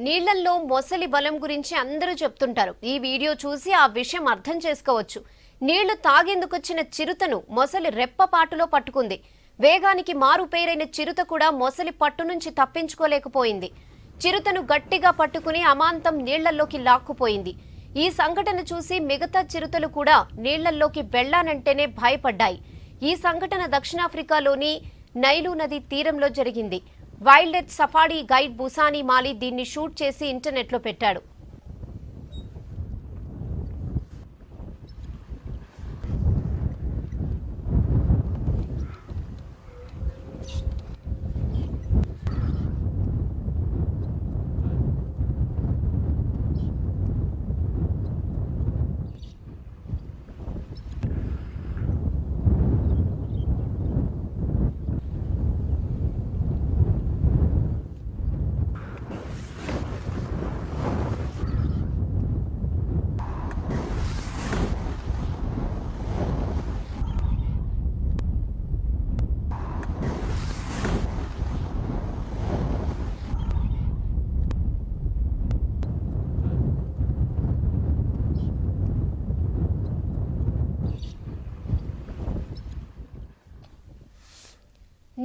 నీళ్లలో మొసలి బలం గురించి అందరూ చెప్తుంటారు. ఈ వీడియో చూసి ఆ విషయం అర్థం చేసుకోవచ్చు. నీళ్లు తాగేందుకొచ్చిన చిరుతను మొసలి రెప్పపాటులో పట్టుకుంది. వేగానికి మారు పేరైన చిరుత కూడా మొసలి పట్టు నుంచి తప్పించుకోలేకపోయింది. చిరుతను గట్టిగా పట్టుకుని అమాంతం నీళ్లలోకి లాక్కుపోయింది. ఈ సంఘటన చూసి మిగతా చిరుతలు కూడా నీళ్లలోకి వెళ్లానంటేనే భయపడ్డాయి. ఈ సంఘటన దక్షిణాఫ్రికాలోని నైలు నది తీరంలో జరిగింది. వైల్డ్ లైఫ్ సఫారీ గైడ్ బుసాని మాలి దీన్ని షూట్ చేసి ఇంటర్నెట్లో పెట్టాడు.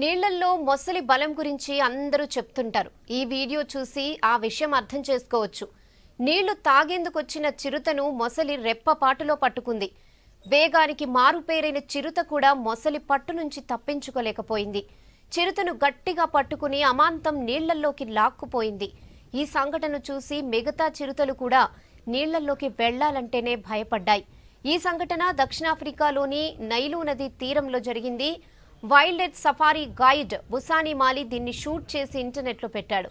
నీళ్లల్లో మొసలి బలం గురించి అందరూ చెప్తుంటారు. ఈ వీడియో చూసి ఆ విషయం అర్థం చేసుకోవచ్చు. నీళ్లు తాగేందుకొచ్చిన చిరుతను మొసలి రెప్పపాటులో పట్టుకుంది. వేగానికి మారుపేరైన చిరుత కూడా మొసలి పట్టు నుంచి తప్పించుకోలేకపోయింది. చిరుతను గట్టిగా పట్టుకుని అమాంతం నీళ్లలోకి లాక్కుపోయింది. ఈ సంఘటన చూసి మిగతా చిరుతలు కూడా నీళ్లలోకి వెళ్లాలంటేనే భయపడ్డాయి. ఈ సంఘటన దక్షిణాఫ్రికాలోని నైలు నది తీరంలో జరిగింది. వైల్డ్ లైఫ్ సఫారీ గైడ్ బుసాని మాలి దీన్ని షూట్ చేసి ఇంటర్నెట్లో పెట్టాడు.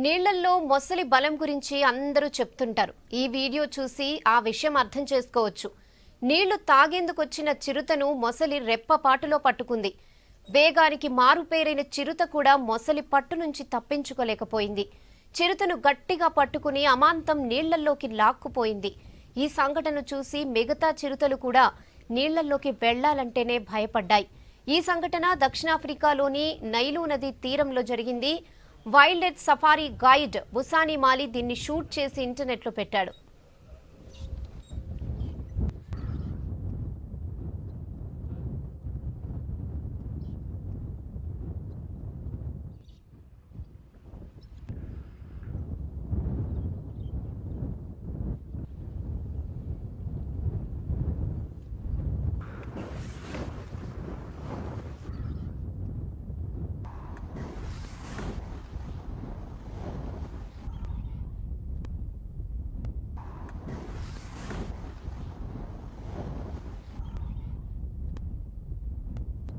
నీళ్లల్లో మొసలి బలం గురించి అందరూ చెప్తుంటారు. ఈ వీడియో చూసి ఆ విషయం అర్థం చేసుకోవచ్చు. నీళ్లు తాగేందుకొచ్చిన చిరుతను మొసలి రెప్పపాటులో పట్టుకుంది. వేగానికి మారుపేరైన చిరుత కూడా మొసలి పట్టు నుంచి తప్పించుకోలేకపోయింది. చిరుతను గట్టిగా పట్టుకుని అమాంతం నీళ్లలోకి లాక్కుపోయింది. ఈ సంఘటన చూసి మిగతా చిరుతలు కూడా నీళ్లలోకి వెళ్లాలంటేనే భయపడ్డాయి. ఈ సంఘటన దక్షిణాఫ్రికాలోని నైలు నది తీరంలో జరిగింది. వైల్డ్ లైఫ్ సఫారీ గైడ్ బుసాని మాలి దీన్ని షూట్ చేసి ఇంటర్నెట్లో పెట్టాడు.